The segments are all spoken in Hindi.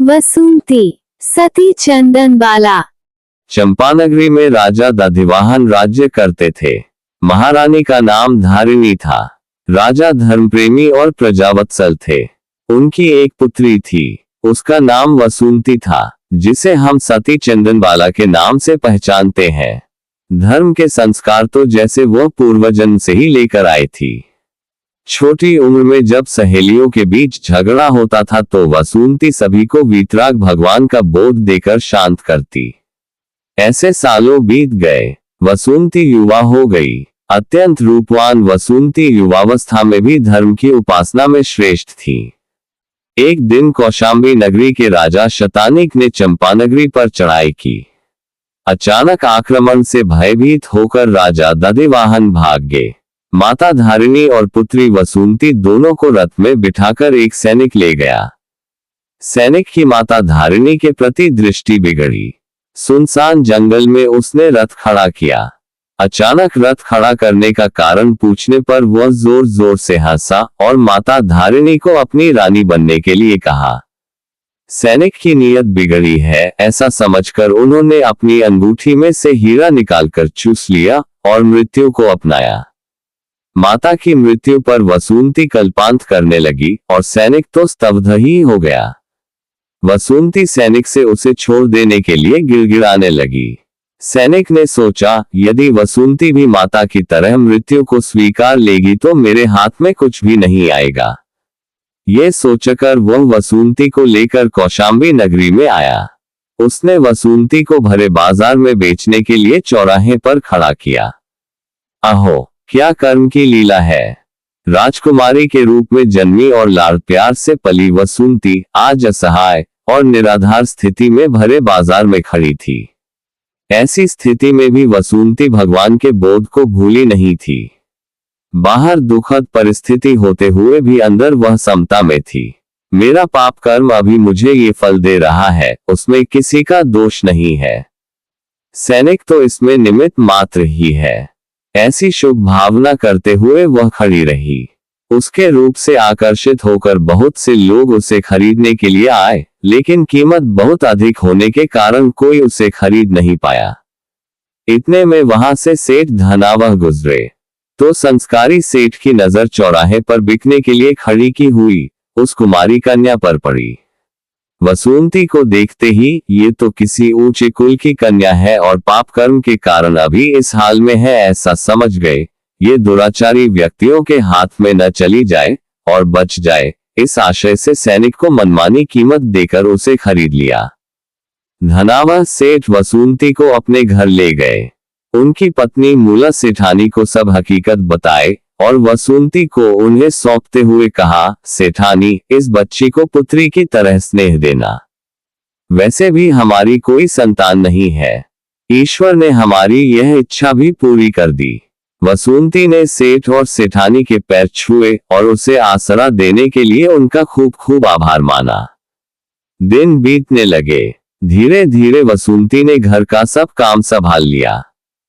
वसुंती सती चंदनबाला। चंपानगरी में राजा दधिवाहन राज्य करते थे। महारानी का नाम धारिणी था। राजा धर्मप्रेमी और प्रजावत्सल थे। उनकी एक पुत्री थी, उसका नाम वसुंती था, जिसे हम सती चंदनबाला के नाम से पहचानते हैं। धर्म के संस्कार तो जैसे वह पूर्वजन्म से ही लेकर आई थी। छोटी उम्र में जब सहेलियों के बीच झगड़ा होता था तो वसुंती सभी को वीतराग भगवान का बोध देकर शांत करती। ऐसे सालों बीत गए। वसुंती युवा हो गई। अत्यंत रूपवान वसुंती युवावस्था में भी धर्म की उपासना में श्रेष्ठ थी। एक दिन कौशांबी नगरी के राजा शतानिक ने चंपानगरी पर चढ़ाई की। अचानक आक्रमण से भयभीत होकर राजा दधिवाहन भाग गए। माता धारिणी और पुत्री वसुंती दोनों को रथ में बिठाकर एक सैनिक ले गया। सैनिक की माता धारिणी के प्रति दृष्टि बिगड़ी। सुनसान जंगल में उसने रथ खड़ा किया। अचानक रथ खड़ा करने का कारण पूछने पर वह जोर जोर से हंसा और माता धारिणी को अपनी रानी बनने के लिए कहा। सैनिक की नीयत बिगड़ी है ऐसा समझकर उन्होंने अपनी अंगूठी में से हीरा निकालकर चूस लिया और मृत्यु को अपनाया। माता की मृत्यु पर वसुंती कल्पांत करने लगी और सैनिक तो स्तब्ध ही हो गया। वसुंती सैनिक से उसे छोड़ देने के लिए गिड़गिड़ाने लगी। सैनिक ने सोचा, यदि वसुंती भी माता की तरह मृत्यु को स्वीकार लेगी तो मेरे हाथ में कुछ भी नहीं आएगा। ये सोचकर वह वसुंती को लेकर कौशांबी नगरी में आया। उसने वसुंती को भरे बाजार में बेचने के लिए चौराहे पर खड़ा किया। अहो, क्या कर्म की लीला है। राजकुमारी के रूप में जन्मी और लाड़ प्यार से पली वसुंती आज असहाय और निराधार स्थिति में भरे बाजार में खड़ी थी। ऐसी स्थिति में भी वसुंती भगवान के बोध को भूली नहीं थी। बाहर दुखद परिस्थिति होते हुए भी अंदर वह समता में थी। मेरा पाप कर्म अभी मुझे ये फल दे रहा है, उसमें किसी का दोष नहीं है। सैनिक तो इसमें निमित्त मात्र ही है। ऐसी शुभ भावना करते हुए वह खड़ी रही। उसके रूप से आकर्षित होकर बहुत से लोग उसे खरीदने के लिए आए, लेकिन कीमत बहुत अधिक होने के कारण कोई उसे खरीद नहीं पाया। इतने में वहां से सेठ धनावह गुजरे तो संस्कारी सेठ की नजर चौराहे पर बिकने के लिए खड़ी की हुई उस कुमारी कन्या पर पड़ी। वसुंती को देखते ही ये तो किसी ऊंचे कुल की कन्या है और पाप कर्म के कारण अभी इस हाल में है ऐसा समझ गए। ये दुराचारी व्यक्तियों के हाथ में न चली जाए और बच जाए, इस आशय से सैनिक को मनमानी कीमत देकर उसे खरीद लिया। धनावह सेठ वसुंती को अपने घर ले गए। उनकी पत्नी मूला सेठानी को सब हकीकत बताए और वसुंती को उन्हें सौंपते हुए कहा, सेठानी, इस बच्ची को पुत्री की तरह स्नेह देना। वैसे भी हमारी कोई संतान नहीं है। ईश्वर ने हमारी यह इच्छा भी पूरी कर दी। वसुंती ने सेठ और सेठानी के पैर छुए और उसे आसरा देने के लिए उनका खूब खूब आभार माना। दिन बीतने लगे। धीरे धीरे वसुंती ने घर का सब काम संभाल लिया।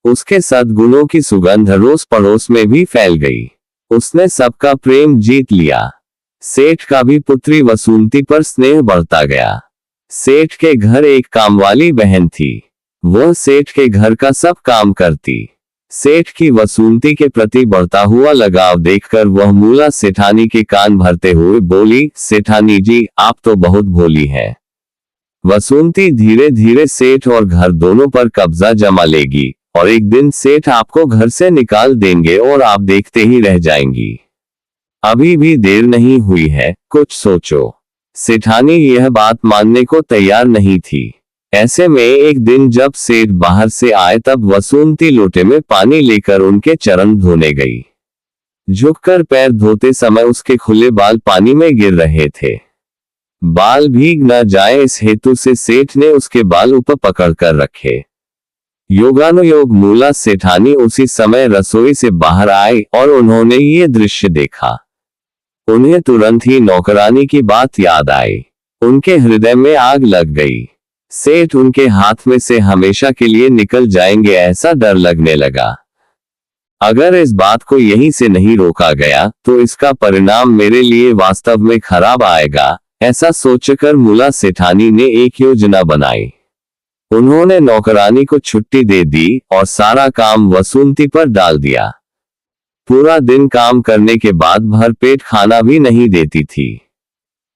उसके सद्गुणों की सुगंध अड़ोस पड़ोस में भी फैल गई। उसने सबका प्रेम जीत लिया। सेठ का भी पुत्री वसुंती पर स्नेह बढ़ता गया। सेठ के घर एक कामवाली बहन थी। वह सेठ के घर का सब काम करती। सेठ की वसुंती के प्रति बढ़ता हुआ लगाव देखकर वह मूला सेठानी के कान भरते हुए बोली, सेठानी जी, आप तो बहुत भोली है। वसुंती धीरे धीरे सेठ और घर दोनों पर कब्जा जमा लेगी और एक दिन सेठ आपको घर से निकाल देंगे और आप देखते ही रह जाएंगी। अभी भी देर नहीं हुई है, कुछ सोचो। सेठानी यह बात मानने को तैयार नहीं थी। ऐसे में एक दिन जब सेठ बाहर से आए तब वसुंती लोटे में पानी लेकर उनके चरण धोने गई। झुककर पैर धोते समय उसके खुले बाल पानी में गिर रहे थे। बाल भीग न जाए इस हेतु से सेठ ने उसके बाल ऊपर पकड़ कर रखे। योगानुयोग मूला सेठानी उसी समय रसोई से बाहर आई और उन्होंने ये दृश्य देखा। उन्हें तुरंत ही नौकरानी की बात याद आई। उनके हृदय में आग लग गई। सेठ उनके हाथ में से हमेशा के लिए निकल जाएंगे ऐसा डर लगने लगा। अगर इस बात को यहीं से नहीं रोका गया तो इसका परिणाम मेरे लिए वास्तव में खराब आएगा, ऐसा सोचकर मुला सेठानी ने एक योजना बनाई। उन्होंने नौकरानी को छुट्टी दे दी और सारा काम वसुंती पर डाल दिया। पूरा दिन काम करने के बाद भरपेट खाना भी नहीं देती थी।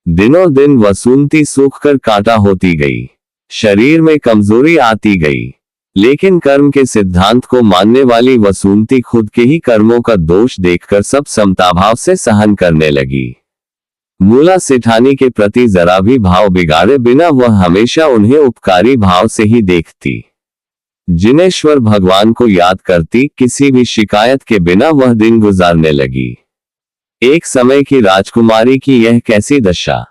दिनों दिन वसुंती सूखकर कांटा होती गई, शरीर में कमजोरी आती गई। लेकिन कर्म के सिद्धांत को मानने वाली वसुंती खुद के ही कर्मों का दोष देखकर सब समताभाव से सहन करने लगी। मुला सेठानी के प्रति जरा भी भाव बिगाड़े बिना वह हमेशा उन्हें उपकारी भाव से ही देखती। जिनेश्वर भगवान को याद करती, किसी भी शिकायत के बिना वह दिन गुजारने लगी। एक समय की राजकुमारी की यह कैसी दशा।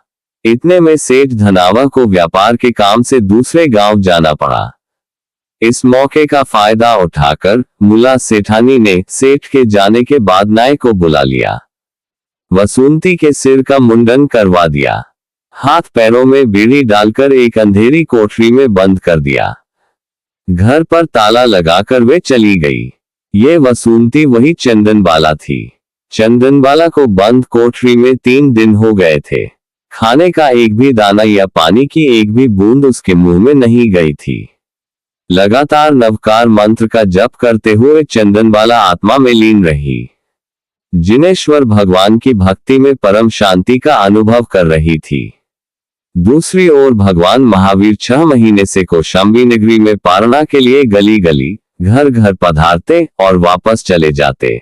इतने में सेठ धनावा को व्यापार के काम से दूसरे गांव जाना पड़ा। इस मौके का फायदा उठाकर मुला सेठानी ने सेठ के जाने के बाद नाई को बुला लिया। वसुंती के सिर का मुंडन करवा दिया, हाथ पैरों में बीड़ी डालकर एक अंधेरी कोठरी में बंद कर दिया। घर पर ताला लगाकर वे चली गई। ये वसुंती वही चंदनबाला थी। चंदनबाला को बंद कोठरी में 3 दिन हो गए थे। खाने का एक भी दाना या पानी की एक भी बूंद उसके मुंह में नहीं गई थी। लगातार नवकार मंत्र का जप करते हुए चंदनबाला आत्मा में लीन रही। जिनेश्वर भगवान की भक्ति में परम शांति का अनुभव कर रही थी। दूसरी ओर भगवान महावीर 6 महीने से कौशाम्बी नगरी में पारणा के लिए गली गली घर घर पधारते और वापस चले जाते।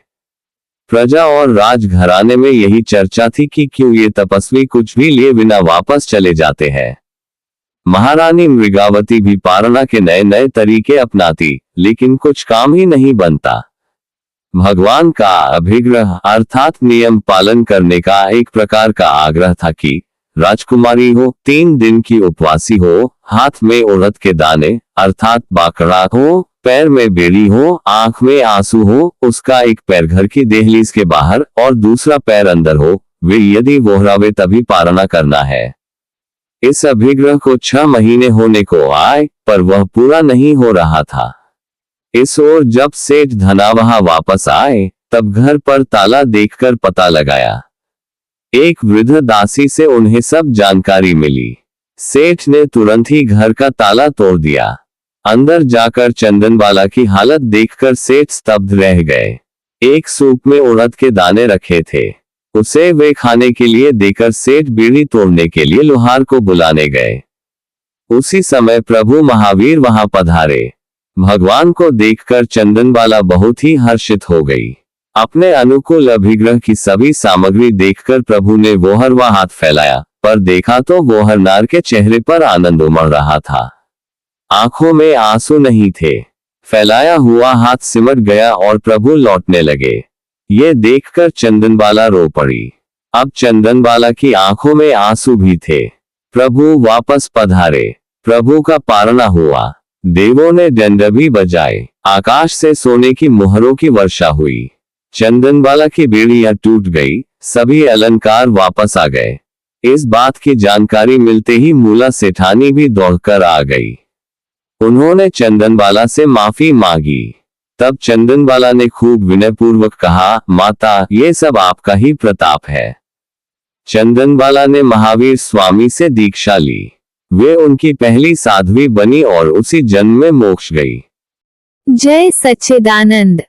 प्रजा और राजघराने में यही चर्चा थी कि क्यों ये तपस्वी कुछ भी लिए बिना वापस चले जाते हैं। महारानी मृगावती भी पारणा के नए नए तरीके अपनाती, लेकिन कुछ काम ही नहीं बनता। भगवान का अभिग्रह अर्थात नियम पालन करने का एक प्रकार का आग्रह था कि राजकुमारी हो, 3 दिन की उपवासी हो, हाथ में उड़द के दाने अर्थात बाकड़ा हो, पैर में बेड़ी हो, आंख में आंसू हो, उसका एक पैर घर की देहलीज के बाहर और दूसरा पैर अंदर हो, वे यदि वोहरावे तभी पारणा करना है। इस अभिग्रह को 6 महीने होने को आए, पर वह पूरा नहीं हो रहा था। इस ओर जब सेठ धनावहा वापस आए, तब घर पर ताला देखकर पता लगाया। एक वृद्ध दासी से उन्हें सब जानकारी मिली। सेठ ने तुरंत ही घर का ताला तोड़ दिया। अंदर जाकर चंदनबाला की हालत देखकर सेठ स्तब्ध रह गए। एक सूप में उड़द के दाने रखे थे, उसे वे खाने के लिए देकर सेठ बीड़ी तोड़ने के लिए लोहार को बुलाने गए। उसी समय प्रभु महावीर वहां पधारे। भगवान को देखकर चंदनबाला बहुत ही हर्षित हो गई। अपने अनुकूल अभिग्रह की सभी सामग्री देखकर प्रभु ने वोहरवा हाथ फैलाया, पर देखा तो वोहरनार के चेहरे पर आनंद उमड़ रहा था। आंखों में आंसू नहीं थे। फैलाया हुआ हाथ सिमट गया और प्रभु लौटने लगे। ये देखकर चंदनबाला रो पड़ी। अब चंदनबाला की आंखों में आंसू भी थे। प्रभु वापस पधारे। प्रभु का पारणा हुआ। देवों ने डंडबी बजाए। आकाश से सोने की मोहरों की वर्षा हुई। चंदनबाला की बेड़ियां टूट गई। सभी अलंकार वापस आ गए। इस बात की जानकारी मिलते ही मुला सेठानी भी दौड़कर आ गई। उन्होंने चंदनबाला से माफी मांगी। तब चंदनबाला ने खूब विनयपूर्वक कहा, माता, ये सब आपका ही प्रताप है। चंदनबाला ने महावीर स्वामी से दीक्षा ली। वे उनकी पहली साध्वी बनी और उसी जन्म में मोक्ष गई। जय सच्चिदानंद।